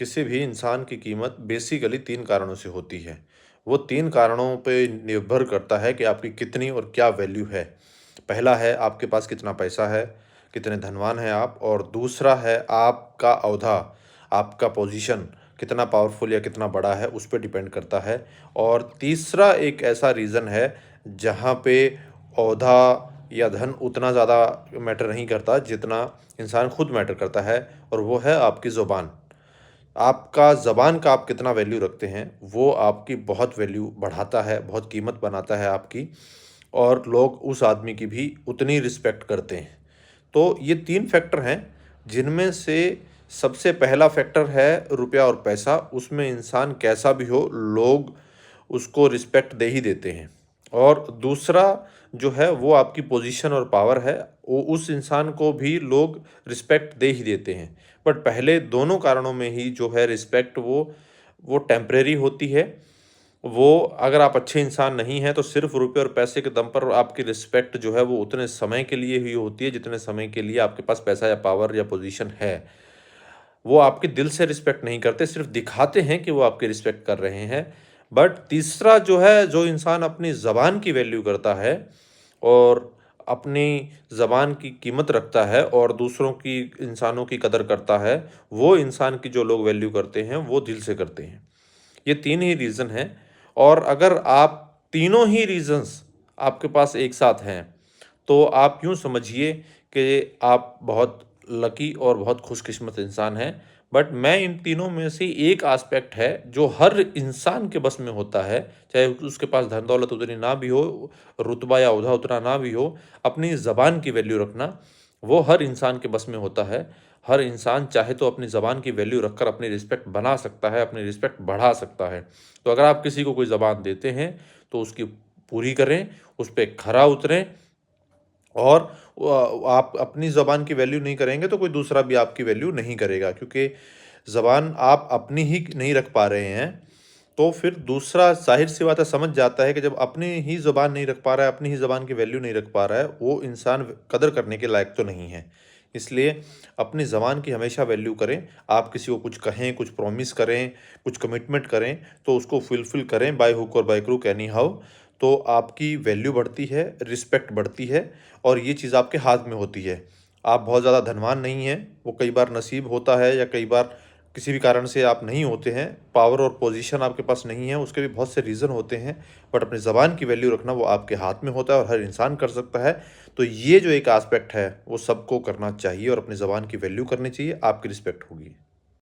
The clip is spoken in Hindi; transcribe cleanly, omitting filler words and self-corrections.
किसी भी इंसान की कीमत बेसिकली 3 कारणों से होती है। वो 3 कारणों पे निर्भर करता है कि आपकी कितनी और क्या वैल्यू है। पहला है आपके पास कितना पैसा है, कितने धनवान हैं आप, और दूसरा है आपका ओहदा, आपका पोजीशन कितना पावरफुल या कितना बड़ा है, उस पे डिपेंड करता है। और तीसरा एक ऐसा रीज़न है जहाँ पे ओहदा या धन उतना ज़्यादा मैटर नहीं करता जितना इंसान खुद मैटर करता है, और वो है आपकी ज़ुबान। आपका ज़बान का आप कितना वैल्यू रखते हैं, वो आपकी बहुत वैल्यू बढ़ाता है, बहुत कीमत बनाता है आपकी, और लोग उस आदमी की भी उतनी रिस्पेक्ट करते हैं। तो ये 3 फैक्टर हैं, जिनमें से सबसे पहला फैक्टर है रुपया और पैसा। उसमें इंसान कैसा भी हो, लोग उसको रिस्पेक्ट दे ही देते हैं। और दूसरा जो है वो आपकी पोजीशन और पावर है, वो उस इंसान को भी लोग रिस्पेक्ट दे ही देते हैं। बट पहले दोनों कारणों में ही जो है रिस्पेक्ट वो टेम्परेरी होती है। वो अगर आप अच्छे इंसान नहीं हैं तो सिर्फ रुपये और पैसे के दम पर आपकी रिस्पेक्ट जो है वो उतने समय के लिए ही होती है जितने समय के लिए आपके पास पैसा या पावर या पोजीशन है। वो आपके दिल से रिस्पेक्ट नहीं करते, सिर्फ दिखाते हैं कि वो आपकी रिस्पेक्ट कर रहे हैं। बट तीसरा जो है, जो इंसान अपनी ज़बान की वैल्यू करता है और अपनी ज़बान की कीमत रखता है और दूसरों की, इंसानों की कदर करता है, वो इंसान की जो लोग वैल्यू करते हैं वो दिल से करते हैं। ये 3 ही रीज़न हैं, और अगर आप तीनों ही रीज़न्स आपके पास एक साथ हैं, तो आप यूँ समझिए कि आप बहुत लकी और बहुत खुशकिस्मत इंसान हैं। बट मैं इन तीनों में से एक एस्पेक्ट है जो हर इंसान के बस में होता है, चाहे उसके पास धन-दौलत उतनी ना भी हो, रुतबा या ओहदा उतना ना भी हो, अपनी ज़बान की वैल्यू रखना, वो हर इंसान के बस में होता है। हर इंसान चाहे तो अपनी ज़बान की वैल्यू रखकर अपनी रिस्पेक्ट बना सकता है, अपनी रिस्पेक्ट बढ़ा सकता है। तो अगर आप किसी को कोई ज़बान देते हैं, तो उसकी पूरी करें, उस पे खरा उतरें, और आप अपनी ज़बान की वैल्यू नहीं करेंगे तो कोई दूसरा भी आपकी वैल्यू नहीं करेगा, क्योंकि ज़बान आप अपनी ही नहीं रख पा रहे हैं, तो फिर दूसरा ज़ाहिर-सी बात है समझ जाता है कि जब अपनी ही ज़ुबान नहीं रख पा रहा है, अपनी ही ज़बान की वैल्यू नहीं रख पा रहा है, वो इंसान कदर करने के लायक तो नहीं है। इसलिए अपनी ज़बान की हमेशा वैल्यू करें। आप किसी को कुछ कहें, कुछ प्रॉमिस करें, कुछ कमिटमेंट करें, तो उसको फुलफ़िल करें बाय हुक और बाय क्रूक एनी हाउ। तो आपकी वैल्यू बढ़ती है, रिस्पेक्ट बढ़ती है, और ये चीज़ आपके हाथ में होती है। आप बहुत ज़्यादा धनवान नहीं हैं, वो कई बार नसीब होता है या कई बार किसी भी कारण से आप नहीं होते हैं, पावर और पोजीशन आपके पास नहीं है, उसके भी बहुत से रीज़न होते हैं। बट अपनी ज़बान की वैल्यू रखना वो आपके हाथ में होता है और हर इंसान कर सकता है। तो ये जो एक एस्पेक्ट है, वो सबको करना चाहिए और अपनी ज़बान की वैल्यू करनी चाहिए, आपकी रिस्पेक्ट होगी।